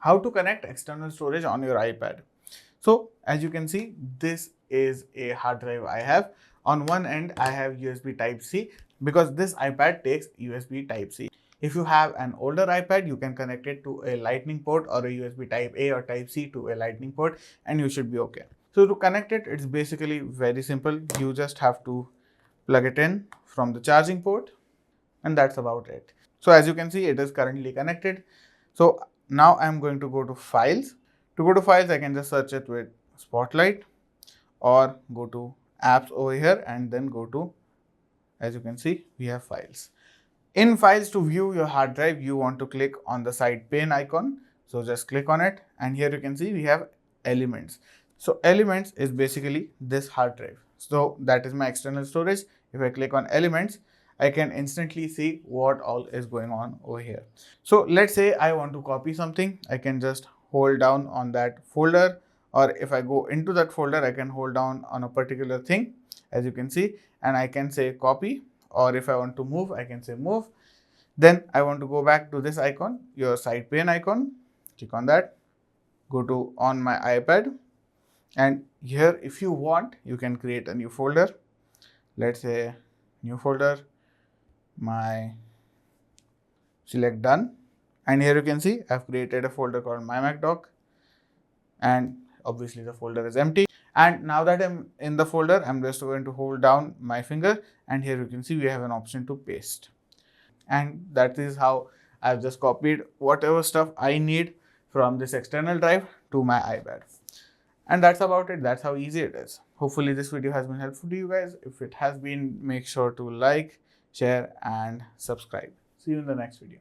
How to connect external storage on your iPad. So as you can see, this is a hard drive I have. On one end, I have USB Type-C because this iPad takes USB Type-C. If you have an older iPad, you can connect it to a lightning port or a USB Type-A or Type-C to a lightning port and you should be okay. So to connect it, it's basically very simple. You just have to plug it in from the charging port and that's about it. So as you can see, it is currently connected. So now I'm going to go to files. To go to files, I can just search it with Spotlight or go to apps over here and then go to, as you can see, we have files. In files, to view your hard drive, you want to click on the side pane icon. So just click on it and here you can see we have elements. So elements is basically this hard drive. So that is my external storage. If I click on elements, I can instantly see what all is going on over here. So let's say I want to copy something. I can just hold down on that folder, or if I go into that folder, I can hold down on a particular thing, as you can see, and I can say copy, or if I want to move, I can say move. Then I want to go back to this icon, your side pane icon, click on that, go to on my iPad, and here if you want, you can create a new folder. Let's say new folder, my select done, and here you can see I've created a folder called mymactalk, and obviously the folder is empty. And now that I'm in the folder, I'm just going to hold down my finger and here you can see we have an option to paste. And that is how I've just copied whatever stuff I need from this external drive to my iPad. And that's about it. That's how easy it is. Hopefully this video has been helpful to you guys. If it has been, make sure to like, share and subscribe. See you in the next video.